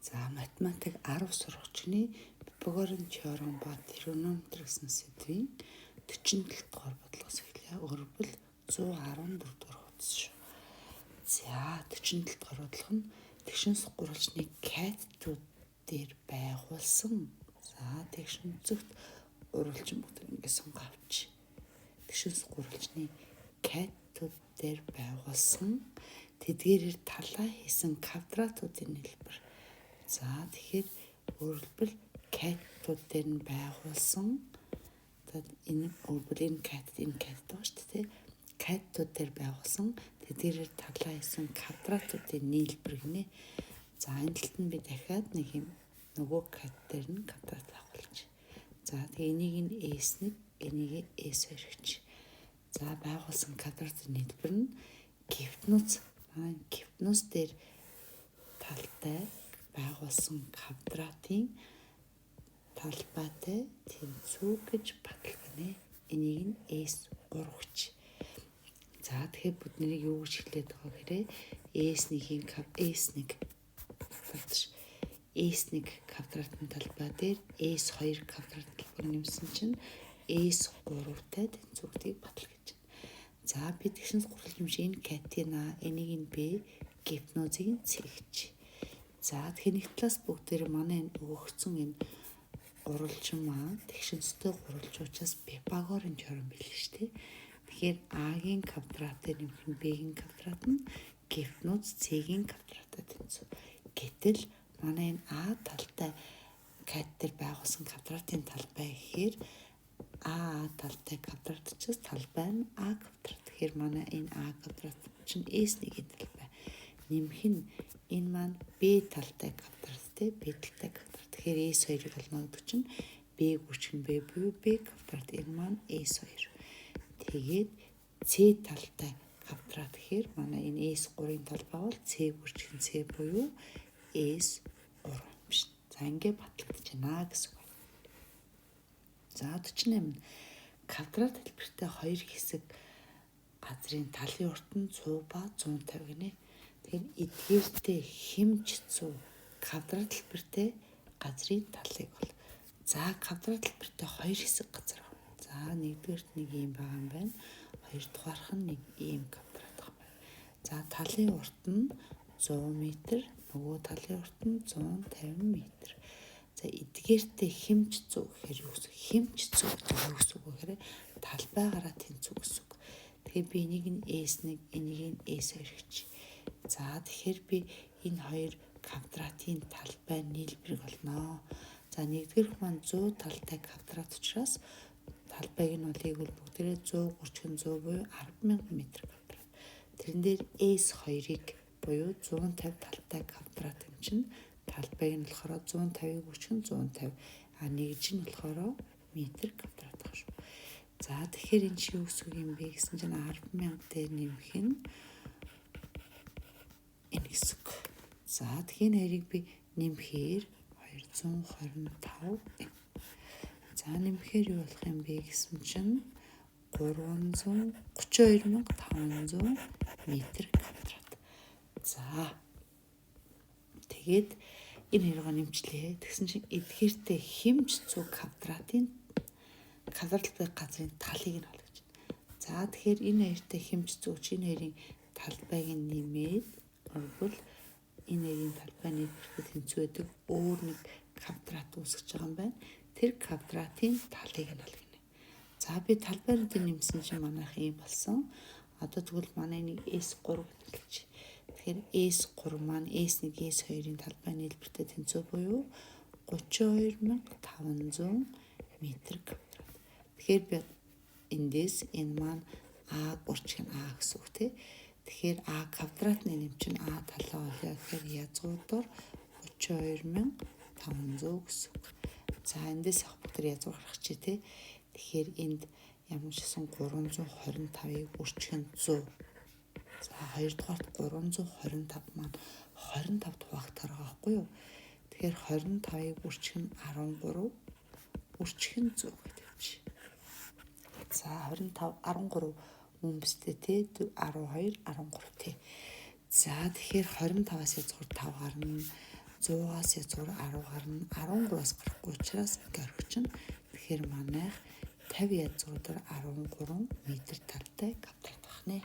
За математик 10 сурагчны Пифагорын теорем ба тригонометри гэсэн сэдвийн 47 дугаар бодлогоос эхлэе. Өөрөвл 114 дугаар хуудас шүү. За 47 дугаар бодлого нь тэгшин сургуульчны катетууд дээр байгуулсан. За тэгшин зөвхт уралчин бүгд ингэ сонгоо авч. Тэгшин сургуульчны катетууд дээр байгуулсан тэдгээрээр талаа хийсэн квадратуудын хэлбэр. За тэгэхээр өөрөлдвөл катетууд дээр нь байгуулсан. Энэ өөрөлдвөл энэ катет байгаа шүү дээ. Катетууд дээр байгуулсан тэдгээрээр талаа хийсэн квадратуудын нийлбэр гинэ. За энэ талд нь би дахиад нэг юм нөгөө катет дээр нь квадрат байгуулж. За тэгээ энийг нь S1, энийг S2 гэж. За байгуулсан квадратын нийлбэр нь гипнуз. Гипнуз дээр талтай байгуулсан квадратын талбайтай тэнцүү гэж баталгана. Энийг нь S3 гэж. За тэгэхээр бид нарыг юу гэж хэлээд байгаа гэхээр S1 квадратын талбай дээр S2 квадратын талбайг нэмсэн чинь S3-тай тэнцвүүдийг батал гэж байна. За бид тэгшин сургууль юм шиг энэ катена энийг нь B гипнозыг нь C гэж. За тэгэхээр нэг талаас бүгдээр манай энэ өгөгдсөн энэ гурвалжин маань тэгшинстэй гурвалжуучаас Пифагорын теорем билээ шүү дээ. Тэгэхээр А-гийн квадратыг нэмэх нь B-гийн квадрат нь гипноз C-гийн квадраттай тэнцүү. Гэтэл манай энэ А талтай катетер байгуулсан квадратын талбай гэхээр А талтай квадрат учраас талбай нь А квадрат. Тэгэхээр манай энэ А квадрат чинь S1-ийн талбай. Нэмэх нь энэ маань B талтай квадраттэй B талтай квадрат. Тэгэхээр S2-ыг олно гэдэг чинь B гүрчгэн B буюу B квадрат. Энэ маань S2. Тэгээд C талтай квадрат гэхээр манай энэ S3-ын талбай бол C гүрчгэн C буюу S3 биш. За ингэ батлагдаж байна гэсэн үг. За 48 квадрат хэлбэртэй хоёр хэсэг газрын талын урт нь 100 ба 150 гинэ. Тэгэхээр эдгээртэй хэмж 100 квадрат хэлбэртэй газрын талыг бол. За квадрат хэлбэртэй хоёр хэсэг газар. За нэгдүгээрт нэг юм байгаа юм байна. Хоёрдугаарх нь нэг ийм квадрат байгаа юм байна. За талын урт нь 100 м, нөгөө талын урт нь 150 м. За эдгээртэй хэмж 100 гэхээр юу гэсэн? Хэмж 100 гэдэг юу гэсэн үг вэ гэхээр талбайгаараа тэнцүү гэсэн үг. Тэгэхээр би энийг нь S1, энийг нь S2 гэж. За тэгэхээр би энэ хоёр квадратын талбай нийлбэрийг олноо. За нэгдүгээрх маань 100 талтай квадрат учраас талбайг нь олъё гэвэл бүгдээрээ 100 гүрчгэн 100 буюу 10,000 м квадрат. Тэрэн дээр S2-ыг буюу 150 талтай квадрат юм чинь талбайг нь болохоор 150-ыг гүрчгэн 150. Нэгж нь болохоор метр квадрат баг шүү. За тэгэхээр энэ чи юу гэсэн юм бэ гэсэн чинь 10,000 дээр нэмэх нь энэ гэсэн. За тэгэхээр нэрийг би нэмэхээр 225. За нэмэхээр юу болох юм бэ гэсэн чинь 332,500 м квадрат. За тэгээд энэ хэрэгөө нэмчлээ. Тэгсэн чинь эдгээртэй хэмж 100 квадратын квадрат газрын талыг нь олгож байна. За тэгэхээр энэ хоёртой хэмж 100 чи энэ хоёрын талбайг нь нэмээд орвол энэ хоёрын талбай нийлбэртэй тэнцүү байдаг өөр нэг квадрат үүсгэж байгаа юм байна. Тэр квадратын талыг нь олгоно. За би талбайруудыг нэмсэн чинь манайх ийм болсон. Одоо тэгвэл манай нэг S3 гэж. Тэгэхээр S3 маань S1, S2-ын талбай нийлбэртэй тэнцүү буюу 32,500 м квадрат. Тэгэхээр би эндээс энэ маань А гүрчгэн А гэсэн үг тий. Тэгэхээр А квадратны нэм чинь А талаа олё гэхээр язгуудаар 32,500 гэсэн үг. За эндээс авах бүгд язгуур гаргах чи тий. Тэгэхээр энд ямар ч гэсэн 325-ыг гүрчгэн 100. За хоёрдугаарт 325 маань 25 хуваагдах байхгүй юу? Тэгэхээр 25-ыг гүрчгэн 13 гүрчгэн 100 гэдэг чи. За 25 13 мөн бистэй тий 12 13 тий. За тэгэхээр 25-аас язгуур 5 гарна. 100-аас язгуур 10 гарна, 13-аас гарахгүй учраас ингээ орхичин. Тэгэхээр манайх 50 язгуур 13 метр талтай квадрат байна.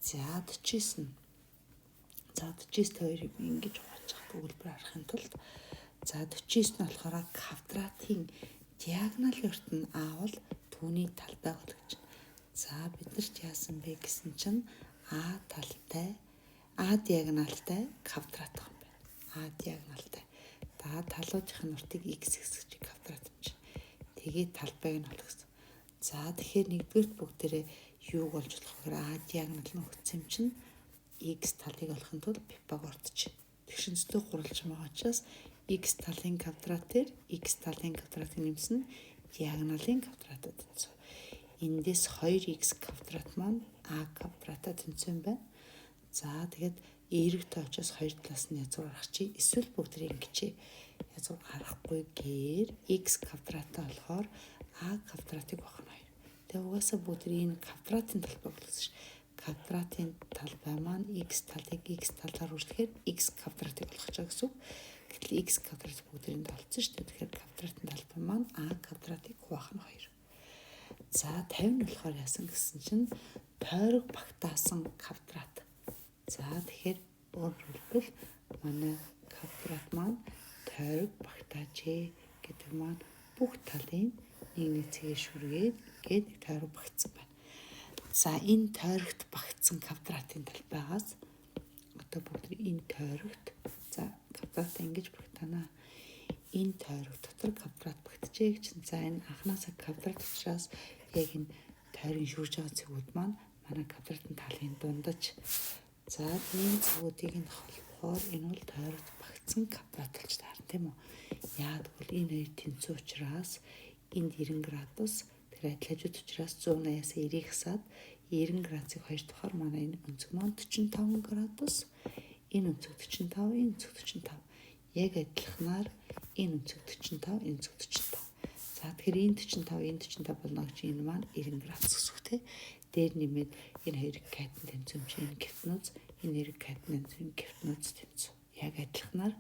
За 49. За 49 хоёрыг ингэж хувааж өгүүлбэр харахын тулд за 49 нь болохоор квадратын диагонал өрт нь А бол түүний талбай бол гэж. За бид нар ч яасан бэ гэсэн чинь А талтай А диагоналтай квадрат юм байна. А диагоналтай. За талуудын уртыг x хэсгэж квадрат юм чинь. Тэгээд талбайг нь олгосон. За тэгэхээр нэгдүгээр бүгдээрээ юуг болж болох вэ? А диагонал нь өгсөн юм чинь x талыг олохын тулд Пифагорт чинь тэгшинцтэй гурвалж байгаа учраас x талын квадратээр x талын квадратыг нэмсэн диагоналын квадратад тэнцв. Эндээс 2x квадрат маань a квадратад тэнцсэн байна. За тэгээд эерэгтэй очоос 2 талаас нь язгуур гарах чи эсвэл бүгдийг ингэчээ язгуур гарахгүй гээр x квадратаа болохоор a квадратыг бохно 2. Тэгээ угаасаа бүгдийг энэ квадратын талбай болсон ш. Квадратын талбай маань x талыг x талаар үргэлжлэхээр x квадратыг олгож байгаа гэсэн үг. Гэтэл x квадрат бүгдийг толцсон шүү дээ. Тэгэхээр квадратын талбай маань a квадратыг хуваах нь 2. За 50 нь болохоор яасан гэсэн чинь тойрог багтаасан квадрат. За тэгэхээр өөрөлдвөл манай квадрат маань тойрог багтаажээ гэдэг маань бүх талын нэг цэгээ шүргээд гээд тойрог багтсан байна. За энэ тойрогт багтсан квадратын талбайгаас одоо бүгд энэ тойрогт за квадрат ингэж багтаана. Энэ тойрог дотор квадрат багтжээ гэж. За энэ анханасаа квадрат учраас яг энэ тойрог шүрж байгаа цэгүүд маань манай квадратын талын дундаж. За энэ цэгүүдийг нь холбохоор энэ бол тойрогт багтсан квадрат болж таарна тийм үү? Яа тэгвэл энэ хоёр тэнцүү учраас энд 90 градус тэр адил хажууд учраас 180-аас 90 хасаад 90 градусыг 2 дахаар манай энэ өнцөг маань 45 градус. Энэ өнцөг 45, энэ өнцөг 45. Яг адилханаар энэ өнцөг 45, энэ өнцөг 45. За тэгэхээр энэ 45, энэ 45 болно гэж энэ маань 90 градус гэсэн үг тийм. Дээр нэмээд энэ хоёр катн тэнцвэн чинь энэ гипноз, энэ хоёр катн тэнцвэн гипноз тэнцв. Яг адилханаар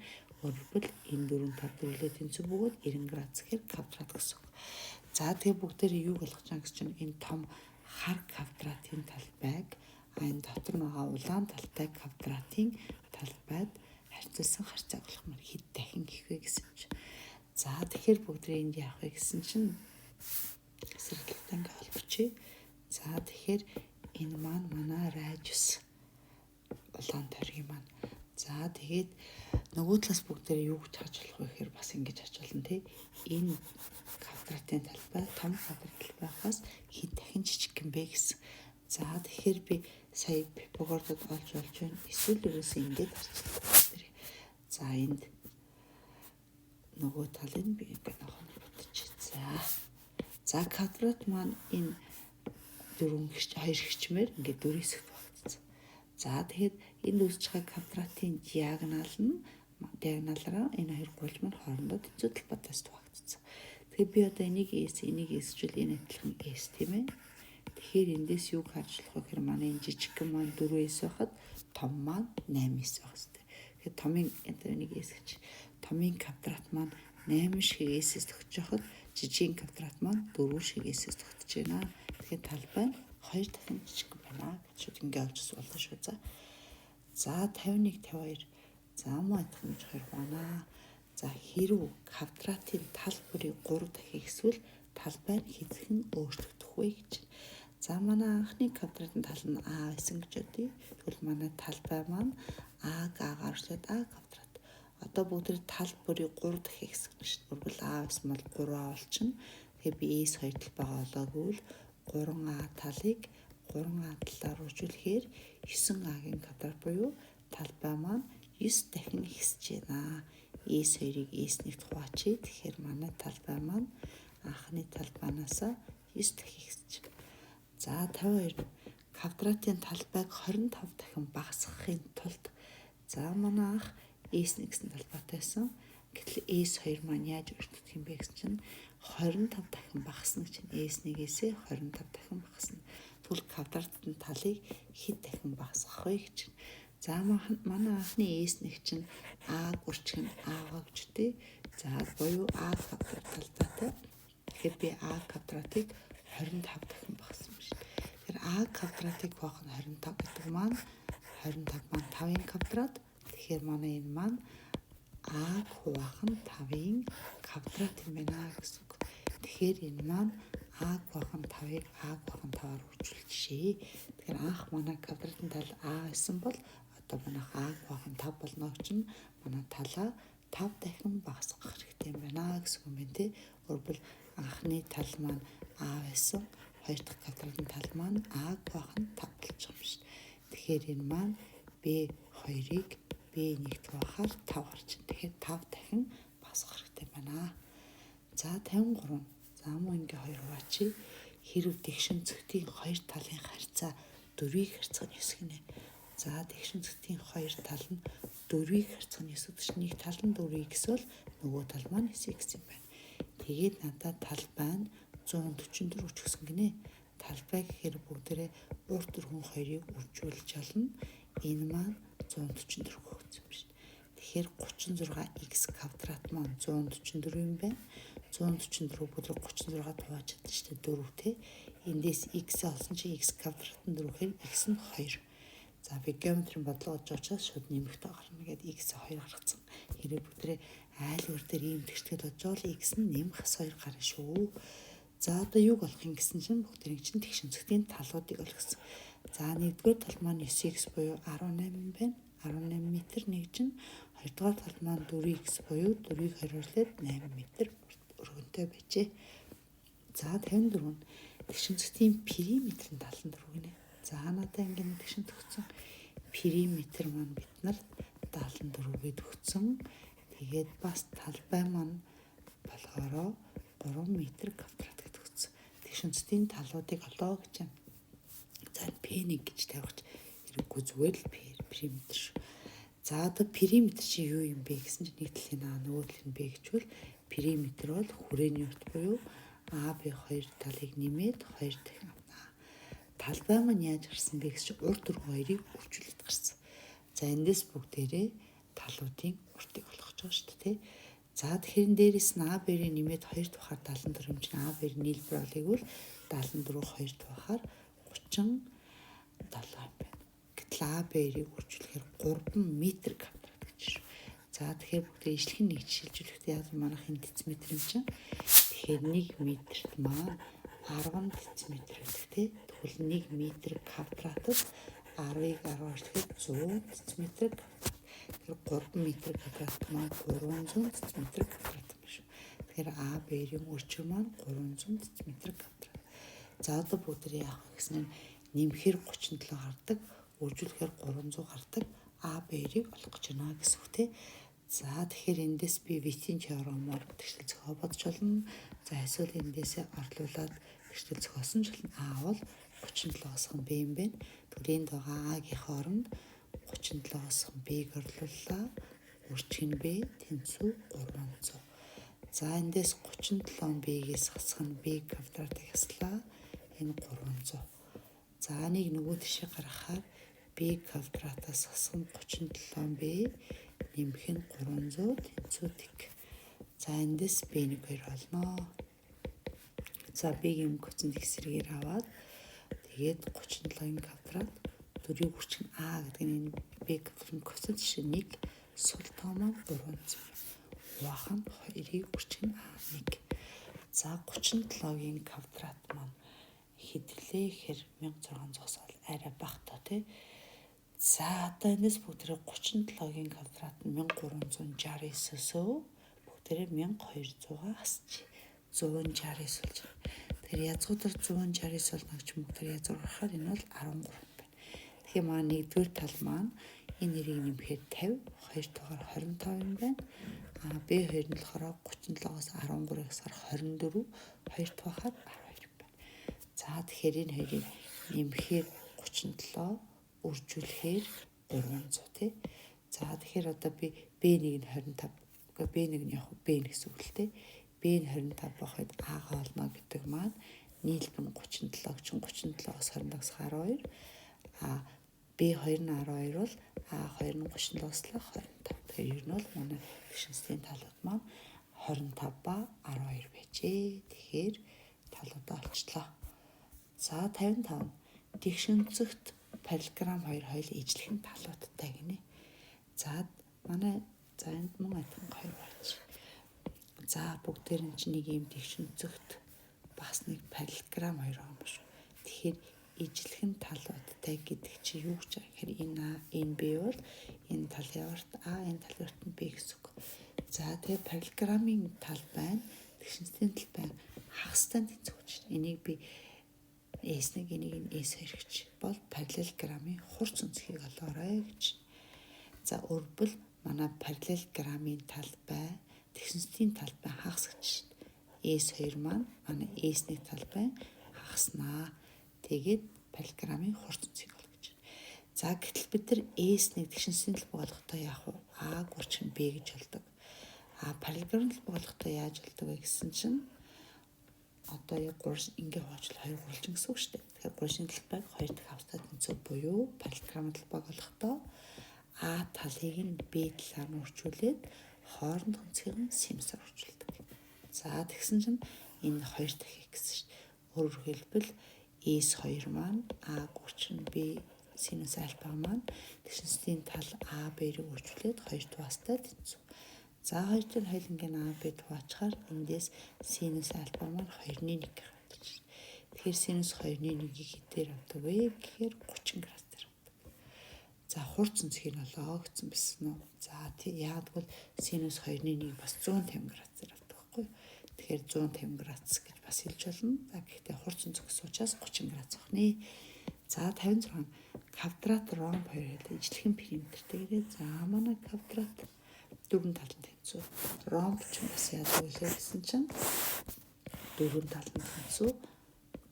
өөрөлдвөл энэ дөрвөн тал дэрлээ тэнцв бөгөөд 90 градус гэхээр квадрат гэсэн үг. За тэгээ бүгдээрээ юу болгож байгаа гэсэн чинь энэ том хар квадратын талбайг энэ дотор байгаа улаан талтай квадратын талбайд харьцуулсан харьцаа болох мөр хэд дахин гэх вэ гэсэн чинь. За тэгэхээр бүгдээ энд яах вэ гэсэн чинь эсрэлтэн ингээ холбочих. За тэгэхээр энэ маань манай радиус улаан тойргийн маань. За тэгээд нөгөө талаас бүгдээ юу гэж хаж болох вэ гэхээр бас ингэж хаж болно тий. Энэ квадратын талбай том квадрат талбайгаас хэд дахин жижиг юм бэ гэсэн. За тэгэхээр би сая Пифагордод олж байна. Эсвэл ерөөсөө ингэж харчихлаа. За энд нөгөө талыг би ингээд нохонд бодчих. За квадрат маань энэ дөрвөн хоёр хичмээр ингээд дөрөв хэсэгт багтсан. За тэгэхэд энд үүсэж байгаа квадратын диагоналаараа энэ хоёр гол маань хоорондоо тэнцүү талбайтаас багтсан. Тэгэхээр би одоо энийг эсжүүл энэ адилхан s тийм ээ. Тэгэхээр эндээс юу харж болох вэ гэхээр манай энэ жижигхэн маань 4s байхад том маань 8s байх хэрэгтэй. Тэгэхээр томын одоо энийг s гэж томын квадрат маань 8 шиг s-с тогтож байхад жижигхэн квадрат маань 4 шиг s-с тогтож байна. Тэгэхээр талбай нь 2 дахин жижиг байна гэж ингээд олж асуулаа шүү. За 51 52 за маадах гэж хэрэг байна. За хэрв квадратын тал бүрийг 3 дахин эсвэл талбай нь хэдхэн өөрчлөгдөх вэ гэж. За манай анхны квадратын тал нь А байсан гэж бодъё. Тэгвэл манай талбай маань А-г А-гаар өрсөд А квадрат. Одоо бүгд тал бүрийг 3 дахин хэсэг гэж. Тэгвэл А гэсэн бол 3А болчихно. Тэгэхээр би S 2 талбайгаа олоогүйвэл 3А талыг 3А талаар үржүүлэхээр 9А-гийн квадрат буюу талбай маань 9 дахин ихсэж байна. S 2-ыг S1-т хуваачи. Тэгэхээр манай талбай маань анхны талбайнаас 9 дахин ихсэж байна. За 52 квадратын талбайг 25 дахин багасгахын тулд за манай анх S1 гэсэн талбайтай байсан. Гэтэл S2 маань яаж өөрчлөгдөх юм бэ гэсэн чинь 25 дахин багасна гэж чинь S1-ээс 25 дахин багасна. Тэгвэл квадратын талыг хэд дахин багасгах вэ гэж чинь. За манай анхны S нэг чинь А гурчиг нь Агаа гэж үү. За буюу А квадрат талбайтай. Тэгэхээр би А квадратыг 25 дахин багсан юм шиг. Тэгэхээр А квадратыг хуваах нь 25 гэдэг маань 25 маань 5-ын квадрат. Тэгэхээр манай энэ маань А хуваах нь 5-ын квадрат юм байна гэсэн үг. Тэгэхээр энэ маань А хуваах нь 5-ыг А хуваах нь 5-аар үржүүлчихье. Тэгэхээр анх манай квадратын тал А байсан бол одоо манайх А хуваах нь 5 болно гэж нь манай талаа 5 дахин багасгах хэрэгтэй юм байна гэсэн үг юм тий. Өөрөөр анхны тал маань А байсан. Хоёр дахь квадратын тал маань А хуваах нь 5 болж байгаа юм шүү. Тэгэхээр энэ маань B2-ыг B1-т хуваахаар 5 гарч ийн. Тэгэхээр 5 дахин багасгах хэрэгтэй байна. За 53. За мөн ингээ 2 хуваачи. Хэрв тэгшин цогтын хоёр талын харьцаа 4-ийг харьцах нь 9 гинэ. За тэгшин цогтын хоёр тал нь 4-ийг харьцах нь 9 гэж нэг тал нь 4-ийг эсвэл нөгөө тал маань 9x юм байна. Тэгээд надад талбай нь 144 ч гэсэн гинэ. Талбай гэхээр бүгдээрээ урт өргөн хоёрыг үржүүлж олно. Энэ маань 144 өгсөн юм шүү. Тэгэхээр 36x квадрат маань 144 юм байна. 144 бүдэр 36 хувааж чадсан шүү дээ 4 тий. Эндээс x олсон чи x квадрат нь 4 гэхээр x нь 2. За би геометрийн бодлого олж очоод шууд нэмэхтэй гарна гэдэг x 2 гаргацсан. Хэрэг бүгдээ айл өөр дээр ийм тэгштэд очоод x нь нэмэх 2 гарна шүү. За одоо юу болох юм гэсэн чинь бүгдэрийг чинь тэгшин цогтын талуудыг олгосон. За нэгдүгээр тал маань 9x буюу 18 юм байна. 18 м нэг чинь хоёрдугаар тал маань 4x буюу 4-ийг 2-оор 8 м өргөнтэй байжээ. За 54. Тэгшин цогтын периметрийн 74 гинэ. За надад ингээд тэгшин төгсөн периметр маань бид нар 74 гээд өгсөн. Тэгээд бас талбай маань болохоор 3 м квадрат гэдэг өгсөн. Тэгшин цогтын талуудыг олоо гэж юм. За P1 гэж тавьчих хэрэггүй зүгээр л периметр шүү. За одоо периметр чи юу юм бэ гэсэн чинь нэг талын А нөгөө талын Б гэжвэл периметр бол хүрээний урт буюу AB2 талыг нэмээд 2 дахин авна. Талбай маань яаж гарсан бэ гэсэн чинь урт өргөн хоёрыг үржүүлээд гарсан. За эндээс бүгдээрээ талуудын уртыг олгож байгаа шүү дээ тий. За тэгэхээр дээрээс нь AB-ийг нэмээд 2 тухаар 74 юм чинь AB-ийг нийлбэр олъегвол 74 2 тухаар 37 юм байна. Гэтэл AB-ийг үржүүлэхээр 3 м квадрат гэж шүү. За тэгэхээр бүгдээ ижлэх нэг шилжүүлэхдээ яг манайх энэ дециметр юм чинь. Тэгэхээр 1 метрт маань 10 дециметр гэдэг тий. Тэгвэл 1 м квадратд 10-ыг 10-аар тэгэхээр 100 дециметр квадрат. Тэгэхээр 3 м квадрат маань 300 дециметр квадрат юм шүү. Тэгэхээр AB-ийн өрчим маань 300 дециметр квадрат. За одоо бүгдээ яах вэ гэсэн нэмэхээр 37 гардаг, үржүүлэхээр 300 гардаг AB-ийг олох гэж байна гэсэн үг тий. За тэгэхээр эндээс би витийн теоремоор тэгшэл зохио бодож болно. За эсвэл эндээсээ орлуулад тэгшэл зохиосон ч болно. А бол 37-оос Б юм байна. Тэгвэл энд байгаа А-гийн хооронд 37-оос Б-г орлууллаа. Үржих нь Б, тэнцүү 300. За эндээс 37 Б-гээс хасах нь Б квадратыг хаслаа. Энэ 300. За нэг нөгөө тишээ гаргахаар Б квадратаас хасах нь 37 Б нэмэх нь 300 тэнцүү тэг. За эндээс B1 олно. За B-ийн мөнгөцөнд хэсрэгээр аваад тэгээд 37-ын квадрат 4-ийг үржих нь А гэдэг нь B квадратын мөнгөцөнд жишээ 1 сул тоо маань 300. Хуваах нь 2-ийг үржих нь А1. За 37-гийн квадрат маань хэдрлээ гэхээр 1600-аас арай бага тоо тий. За одоо энэс бүгдээ 37-гийн квадрат нь 1369-өөс бүгдээ 1200 хасчих. 169 болж байна. Тэгэхээр язгуудаар 169 болно гэж бүгдээ язгуур гарахаар энэ бол 13 байна. Тэгэхээр маань нэгдүгээр тал маань энэ нэрийг нэмэхээр 50, хоёр дахаар 25 юм байна. B2 нь болохоор 37-оос 13-аас 24, хоёр дахаар 12 юм байна. За тэгэхээр энэ хоёрыг нэмэхээр 37 үржүүлэхээр 300 тий. За тэгэхээр одоо би B1 нь 25. B1 нь яг B1 гэсэн үг л тий. B нь 25 байхад А-га олно гэдэг маань нийлбэр нь 37 чинь 37-оос 25-аас 12. B2-12 бол А2 нь 30 дуслах 25. Тэгэхээр ер нь бол манай тэгшинслийн талууд маань 25 ба 12 байжээ. Тэгэхээр талуудаа олчлоо. За 55. Тэгшинцэгт параллелограмм 2 хоёул ижлэх нь талуудтай гинэ. За манай за энд мөн адилхан 2 болж. За бүгдээр нь чинь нэг юм тэгшинцэгт бас нэг параллелограмм 2 байгаа юм шүү. Тэгэхээр ижлэх нь талуудтай гэдэг чинь юу гэж байгаа гэхээр энэ B бол энэ талын урт А, энэ талын урт нь B гэсэн үг. За тэгээ параллелограммын тал байна. Тэгшинцлийн тал байна. Хагастай тэнцвэрч. Энийг би S1 энийг S2 гэж бол параллелограммын хурц өнцгийг олоорой гэж. За өрбөл манай параллелограммын тал бай. Тэгшинцлийн тал бай хагас гэж. S2 маань манай S1 тал бай хагаснаа. Тэгээд параллелограммын хурц өнцгийг ол гэж. За гэтэл бид нар S1 тэгшинцлийн талбай олохдоо яах вэ? А гурчин B гэж болдог. А параллелограммын талбай олохдоо яаж болдог вэ гэсэн чинь одоо яг 3 ингээ хуваачвал 2 гурвалжин гэсэн үг шүү дээ. Тэгэхээр 3-ын талбайг 2 дахь хавтаа тэнцүү буюу параллелограммын талбайг олохдоо А талыг нь B талаар нь үржүүлээд хооронд өнцгийг нь синусаар үржүүлдэг. За тэгсэн чинь энэ 2 дахь x шүү дээ. Өөрөөр хэлбэл S2 маань А гурчин B синус альфа маань тэгшинслийн тал А B-ийг үржүүлээд 2 дугаартай тэнцүү. За 2 дээр хоёулангийн А B хуваачаар эндээс синус альфа маань 2-1 гарч. Тэгэхээр синус 2-1-ийг хэдээр авдаг вэ гэхээр 30 градус дээр авдаг. За хурц өнцгийг нь олоо гэсэн байсан уу? За яагаад гэвэл синус 2-1-ийг бас 150 градус дээр авдаг байхгүй юу? Тэгэхээр 150 градус гэж бас хэлж болно. За гэхдээ хурц өнцөг гэсэн учраас 30 градус авахны. За 56 квадрат ромб 2 хэлээ ижлэхэн периметртэй гэдэг. За манай квадрат дөрвөн талын тэнцүү. Ромб ч бас яадаг вэ гэсэн чинь дөрвөн талын тэнцүү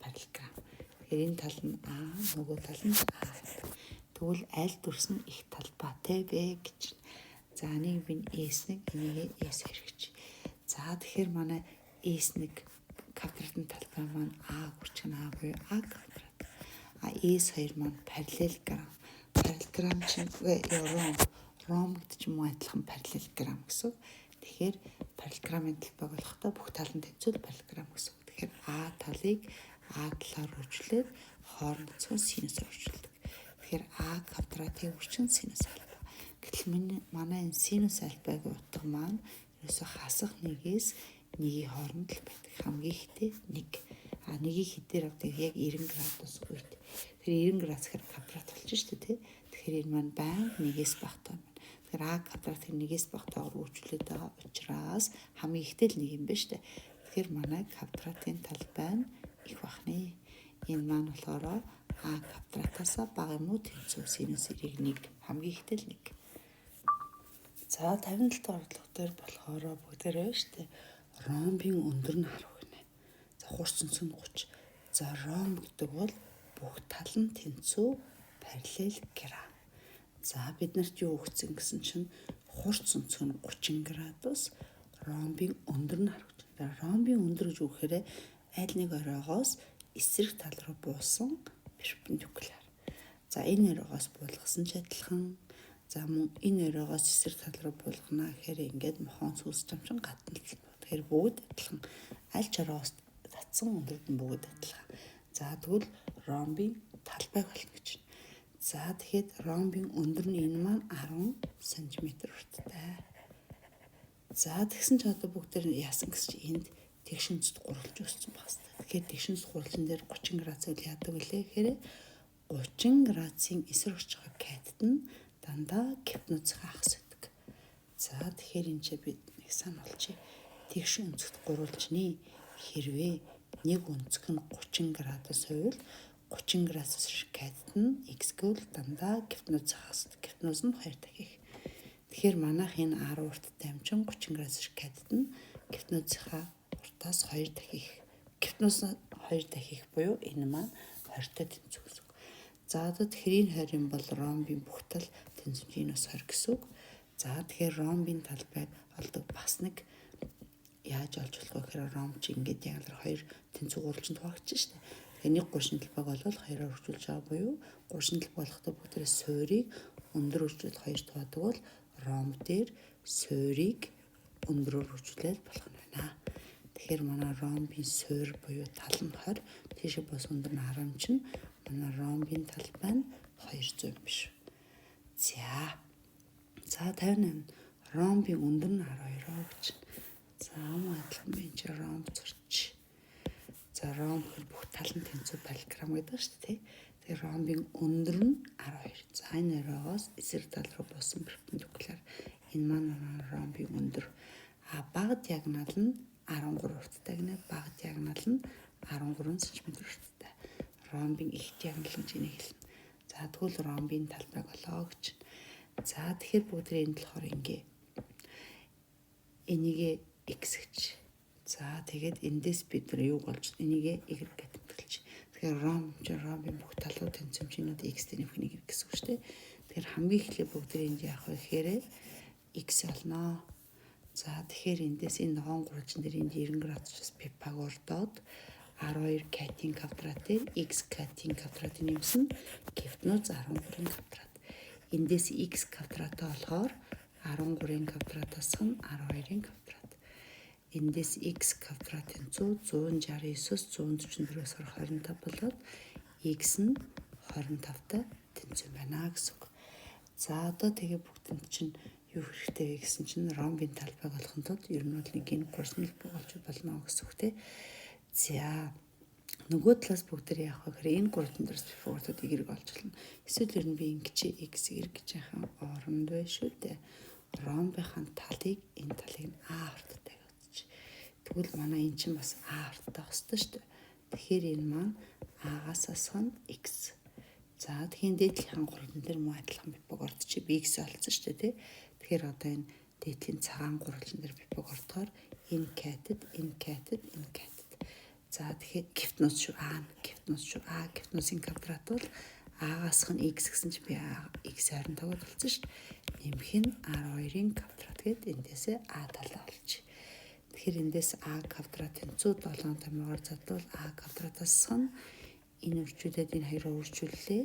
параллелограмм. Тэгэхээр энэ тал нь А, нөгөө тал нь А. Тэгвэл аль дүрс нь их талбайтай вэ гэж. За нэг би S1 энийг S2 гэж. За тэгэхээр манай S1 квадратын талбай маань А гурчин А буюу А квадрат. А S2 маань параллелограмм. Параллелограмм чинь ромб гэдэг ч юм уу адилхан параллелограмм гэсэн. Тэгэхээр параллелограммын талбайг олохдоо бүх талын тэнцвэл параллелограмм гэсэн. Тэгэхээр А талыг А талаар үржүүлээд хоорондоо синусаар үржүүлдэг. Тэгэхээр А квадратын үрчин синус альфа. Гэтэл манай энэ синус альфагийн утга маань ерөөсө хасах нэгээс нэгийн хооронд л байдаг. Хамгийн ихтэй 1. А нэгийг хэдээр авдаг яг 90 градус үед. Тэгэхээр 90 градус гэхээр квадрат болж штэ тий. Тэгэхээр энэ маань байнга нэгээс багтаа байна. Тэгэхээр А квадратыг нэгээс багтаагаар үржүүлээд байгаа учраас хамгийн ихтэй л 1 юм байна штэ. Тэгэхээр манай квадратын талбай нь их бахны. Энэ маань болохоор А квадратаас бага юм уу тэнцүү синус 1 хамгийн ихтэй л 1. За 57 дахь орлого дээр болохоор бүгдээрээ штэ. Ромбын өндөр нь 10 гинэ. За хурц өнцөг нь 30. За ромб гэдэг бол бүх тал нь тэнцүү параллелограмм. За бид нарт юу өгсөн гэсэн чинь хурц өнцөг нь 30 градус, ромбын өндөр нь 10 гэж. За ромбын өндөр гэж үгээр аль нэг оройгоос эсрэг тал руу буусан перпендикуляр. За энэ оройгоос буулгасан ч адилхан. За мөн энэ оройгоос эсрэг тал руу буулгана гэхээр ингээд мохон сүнс чамчин гадна л. Тэгэхээр бүгд адилхан. Аль ч оройгоос татсан өндөрт нь бүгд адилхан. За тэгвэл ромбын талбайг олно гэж. За тэгэхэд ромбын өндөр нь энэ маань 10 см урттай. За тэгсэн ч одоо бүгдээр нь яасан гэсэн чи энд тэгшинцэд гурвалж өссөн багс. Тэгэхээр тэгшинц гурвалжин дээр 30 градус үл яадаг вүлээ гэхээр 30 градусын эсрэг орж байгаа катет нь дандаа гипноцийн хагас байдаг. За тэгэхээр энэ чи бид нэг сануулчих. Тэгш өнцгт гурвалжны хэрвээ нэг өнцг нь 30 градус хувь 30 градус шиг катет нь x гэвэл дандаа гипноцийн хагас. Гипноз нь 2 дахих. Тэгэхээр манайх энэ 10 урттай амчин 30 градус шиг катет нь гипноцийнхаа уртаас 2 дахих. Гипноз 2 дахих буюу энэ маань 20-тай тэнцүү гэсэн үг. За одоо тэгэхээр энэ 20 бол ромбын бүх тал тэнцвэрийн бас 20 гэсэн үг. За тэгэхээр ромбын талбайг олдог бас нэг яаж олж болох вэ гэхээр ромб чи ингээд яг л 2 тэнцүү гурвалжинд хуваагдчихна шүү дээ. Тэгэхээр нэг гуршин талбайг бол хоёроор үржүүлж байгаа буюу гуршин талбай болохдоо бүгдээ суурийг өндөр үржүүлж хоёр туудаг бол ромб дээр суурийг өндөрөөр үржүүлээд болох нь байна. Тэгэхээр манай ромбын суур буюу тал нь 20, тийшээ бас өндөр нь 10 чинь манай ромбын талбай нь 200 юм биш. За 58 ромбын өндөр нь 12 гэж. За адилхан байна чи ромб зурч. За ромб бүх тал нь тэнцүү палграм гэдэг шүү дээ. Тэгээ ромбын өндөр нь 12. За энэ ороогоос эсрэг тал руу буусан перпендикуляр. Энэ маань ромбын өндөр. Бага диагонал нь 13 урттай гинэ. Бага диагонал нь 13 см урттай. Ромбын их диагонал гэж энийг хэлнэ. За тэгвэл ромбын талбайг олоо гэж. За тэгэхээр бүгдээ энэ болохоор ингээ. Энийг x гэж. За тэгээд эндээс бид нар юу болж энийг y гэдэг тэмдэглэж. Тэгэхээр ромбын бүх талууд тэнцвэрчнүүд x-тэй нэмэх нэг гэсэн үг шүү дээ. Тэгэхээр хамгийн эхлээд бүгдээ энд яах вэ гэхээр x олноо. За тэгэхээр эндээс энэ ногоон гурвалжин дээр энэ 90 градусаас Пифагор доод 12 катийн квадрат дээр x катийн квадратын нэмсэн гифтнуз 13-ын квадрат. Эндээс x квадратаа болохоор 13-ын квадратаас нь 12-ын квадрат. Эндээс x квадратын 169-с 144-өөс 25 болоод x нь 25-тай тэнцвэр байна гэсэн үг. За одоо тэгээ бүгдэнд чинь юу хэрэгтэй вэ гэсэн чинь ромбын талбайг олохын тулд ер нь бол нэг энэ гурван талбай болж болно гэсэн үг тийм. За нөгөө талаас бүгдээ яах вэ гэхээр энэ гурван дээрс Пифагорууд y олж болно. Эсвэл ер нь би ингэж x y гэж яхаа оронд бай шүү дээ. Ромбын талыг энэ талыг нь а хурдтай гэж. Тэгвэл манай эн чинь бас а хурдтай хөстэй шүү дээ. Тэгэхээр энэ маань а-гаас асах нь x. За тэгэхээр дээдлийн гурван дээр муу адилхан Пифагорд чи x олцсон шүү дээ тий. Тэгэхээр одоо энэ дээдлийн цагаан гурван дээр Пифагордоор энэ катет. За тэгэхээр гифтнуз шүү а гифтнузын квадрат бол а-гаас нь x гэсэн чинь би x 25-д болсон шүү дээ. Нэмэх нь 12-ын квадрат гээд эндээсээ а талаа олж. Тэгэхээр эндээс а квадратын 107 томьёогоор задвал а квадратаас нь энэ үржүүлээд энэ хоёроо үржүүллээ.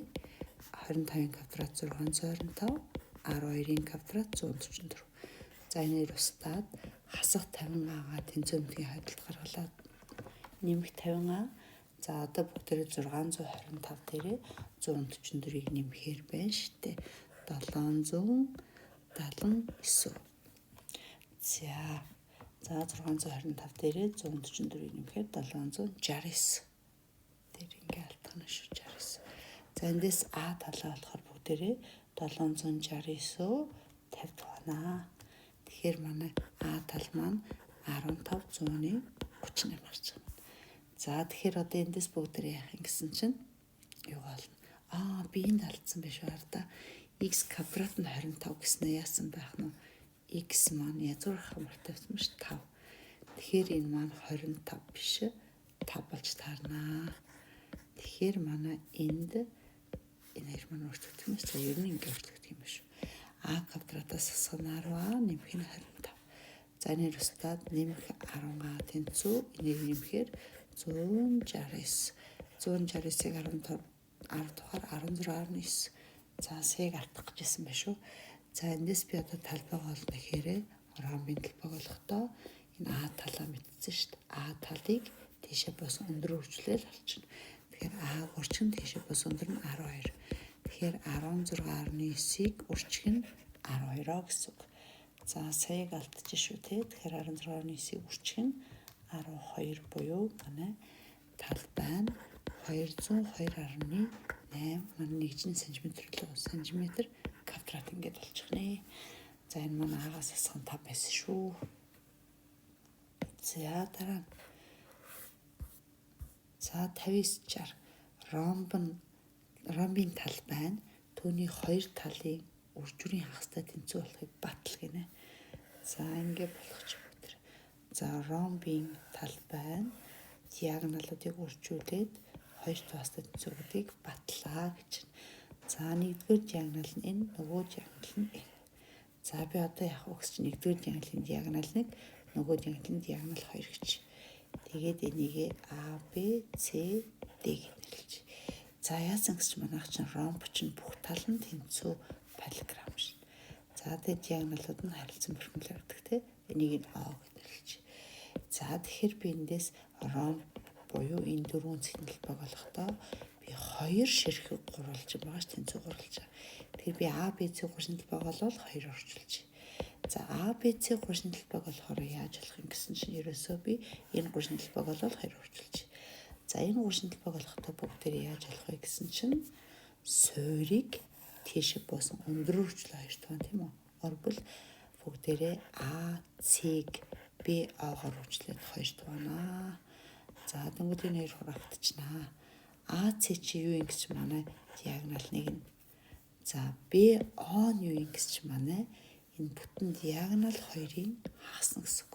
25-ын квадрат 625, 12-ын квадрат 144. За энээр устдаад хасах 50а-гаа тэнцвэрийн хойдолд гаргалаад нэмэх 50а. За одоо бүгдээ 625 дээрээ 144-ийг нэмэхээр байна шүү дээ. 779. За 625 дээрээ 144-ийг нэмэхээр 769. Тэр ингээ алтгана шүү 69. За эндээс а талаа болохоор бүгдээрээ 769 50 байна. Тэгэхээр манай а тал маань 15 138 гарч байгаа. За тэгэхээр одоо эндээс бүгдээ яах юм гэсэн чинь юу болно? Би энд алдсан биш үү да. X квадрат нь 25 гэснээр яасан байх нь x маань язгуур хамар тавьсан биш 5. Тэгэхээр энэ маань 25 биш 5 болж таарнаа. Тэгэхээр манай энд энэ хоёр маань өөрчлөгдөх юм байна. Ер нь ингэ өөрчлөгдөх юм биш. А квадратаас асах нь 10а нэмэх нь 25. За энэ устдаад нэмэх 10а тэнцүү энийг нэмэхээр 169. 169-ийг 15 10 дахаар 16.9. За сыг алтгах гэжсэн байх шүү. За эндээс би одоо талбайг олно гэхээр ромбын талбайг олохдоо энэ а талаа мэдсэн шүү дээ. А талыг тийшээ бос өндөр үржүүлэл олчихно. Тэгэхээр а урчин тийшээ бос өндөр нь 12. Тэгэхээр 16.9-ийг урчих нь 12-оо гэсэн үг. За саяг алдчих шүү те. Тэгэхээр 16.9-ийг урчих нь 12 буюу манай талбай нь 202.8 манай 1 см квадрат ингээд болчих нэ. За энэ манай агаас асах нь 5 байсан шүү. За дараа. За 59-60 ромбын талбай нь түүний хоёр талын үржүүрийн хагастай тэнцүү болохыг батал гинэ. За ингээд болгоч бүгд. За ромбын талбай нь диагоналуудыг үржүүлээд хоёр туустай тэнцвэрүүдийг батлаа гэж. За нэгдүгээр диагонал нь энэ, нөгөө диагонал нь энэ. За би одоо яах вэ гэж нэгдүгээр диагоналын диагонал 1, нөгөө диагоналын диагонал 2 гэж. Тэгээд энийг А, Б, С, Д гэж нэрлэж. За яасан гэж манайх чинь ромб чинь бүх тал нь тэнцүү параллелограмм шүү. За тэгээд диагоналууд нь харилцан бүрхэмлэр гэдэг те. Энийг нь А гэж нэрлэж. За тэгэхээр би эндээс ромб буюу энэ дөрвөн цэгнэл баг болохдоо би хоёр ширхэг гурвалж байгаа ш тэнцүү гурвалж байгаа. Тэгэхээр би А, Б, С гуршин талбайг болвол хоёр орчуулж. За А, Б, С гуршин талбайг болохоор яаж болох юм гэсэн чинь ерөөсөө би энэ гуршин талбайг болвол хоёр орчуулж. За энэ гуршин талбайг болохдоо бүгдээр яаж болох вэ гэсэн чинь суурийг тийшээ буусан өндөр хөрчлөө хоёр туан тийм үү? Орбол бүгдээрээ А, С-г Б, А-гоор хөрчлөөд хоёр туанаа. За тэнгууд энэ хоёр хураагдчихнаа. А, С чи юу юм гэж манай диагонал нэг нь. За Б, О нь юу юм гэж манай энэ бүтэн диагонал хоёрын хагас гэсэн үг.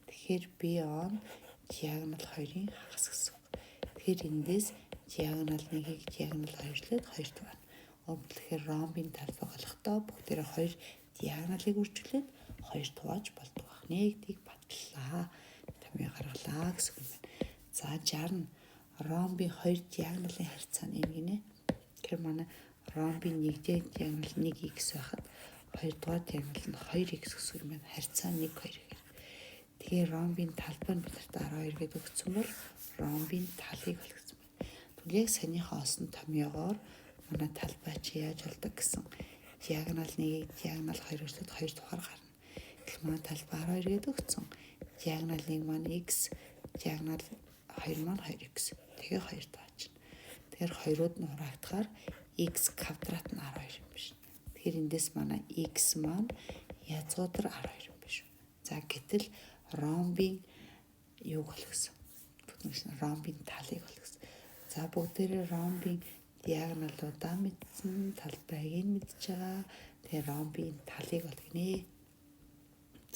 Тэгэхээр Б, О нь диагонал хоёрын хагас гэсэн үг. Тэгэхээр эндээс диагонал 1-ийг диагонал 2-лээд 2 тугана. Тэгэхээр ромбын талбай болохдоо бүгдээрээ 2 диагоналыг үржүүлээд 2 тугааж болдог баг. Нэгдийг батлаа. Томьёо гаргалаа гэсэн үг юм байна. За 60 ромбын 2 диагоналын харьцаа нь энэ гинэ. Тэгэхээр манай ромбын 1 диагонал 1x байхад 2 дугаар диагонал нь 2x гэсэн үг юм байна. Харьцаа 1 2 гэх. Тэгэхээр ромбын талбай нь бидэрт 12 гэдэг өгсөн бол ромбын талыг болгосон байна. Тэгвэл яг санийхаа олсон томьёогоор манай талбай чи яаж болдог гэсэн диагонал 1-ийг диагонал 2-өөслөд 2 дугаар гарна. Тэгэхээр манай талбай 12 гэдэг өгсөн. Диагонал 1 маань x, диагонал 2 маань 2x. Тэгээ 2 тааж. Тэгэхээр хоёрууд нь хураагдахаар x квадрат нь 12 юм биш. Тэгэхээр эндээс манай x маань язгуудар 12 юм биш. За гэтэл ромбын юу болох гэсэн. Ромбын талыг болох гэсэн. За бүгдээрээ ромбын диагоналуудаа мэдсэн, талбайг нь мэдж байгаа. Тэгээ ромбын талыг болгоно.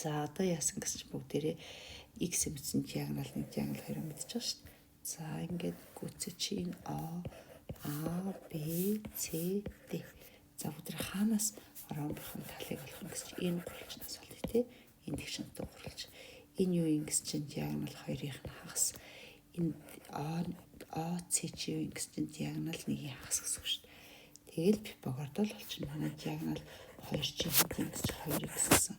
За одоо яасан гэсэн чинь бүгдээрээ x мэдсэн диагонал 1, диагонал 2 мэдж байгаа шүү дээ. За ингээд гүцэж чинь А, Б, С, Д. За бүгдээр хаанаас ромбын талыг болох юм гэсэн чинь энэ гурвалжнаас болдог тий. Энэ тэгшин дуу гурвалж. Энэ юу юм гэсэн чинь диагонал 2-ын хагас. Энэ А, С чи юу юм гэсэн чинь диагонал 1-ийн хагас гэсэн үг шүү дээ. Тэгэл Пифагордол болчихно. Манай диагонал 2 чи хэдийн гэж 2x гэсэн.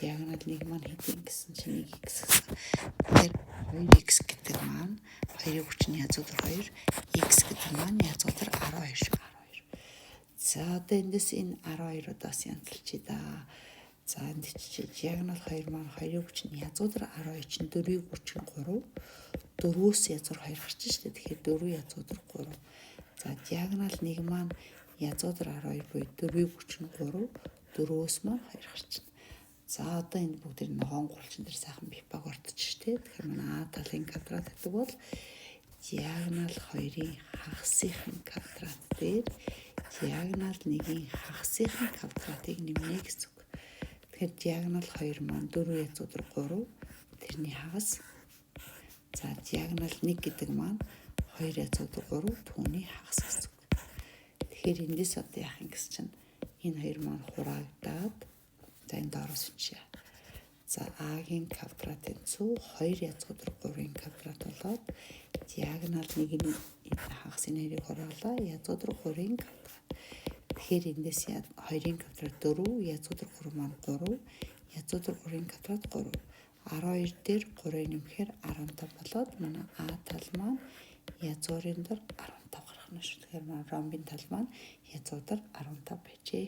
Диагонал 1 маань хэдийн гэсэн чинь 1x гэсэн. Тэгэхээр 2x гэдэг маань 2-ын хүчин язгуудар 2, x гэдэг маань язгуудар 12 шүү. 12. За одоо эндээс энэ 12-удаас янзлчих да. За энд чи диагонал 2 маань 2-ын хүчин язгуудар 12 чинь 4-ийн хүчин 3. 4-өөс язгуудар 2 гарч штэ. Тэгэхээр 4 язгуудар 3. За диагонал 1 маань язгуудар 12 буюу 4-ийн хүчин 3. 4-өөс маань 2 гарчна. За одоо энэ бүгдээр ногоон гурвалжин дээр сайхан Пифагордч штэ. Тэгэхээр манай А талын квадрат гэдэг бол диагонал 2-ын хагасынхын квадрат дээр диагонал 1-ийн хагасынхын квадратыг нэмнэ гэсэн үг. Тэгэхээр диагонал 2 маань 4 язгуудар 3. Тэрний хагас. За диагонал 1 гэдэг маань 2 язгуудар 3 түүний хагас гэсэн үг. Тэгэхээр эндээс одоо яах юм гэсэн чинь энэ хоёр маань хураагдаад за энэ доороос уншия. За А-гийн квадратын цүү 2 язгуудар 3-ын квадрат болоод диагонал 1-ийн хагасын нэрийг хурaalаа язгуудар 3-ын квадрат. Тэгэхээр эндээс 2-ын квадрат 4, язгуудар 3 маань 3, язгуудар 3-ын квадрат 3. 12 дээр 3-ыг нэмэхээр 15 болоод манай А тал маань язгуурын дор 15 гарах нь шүү. Тэгэхээр манай ромбын тал маань язгуудар 15 байжээ.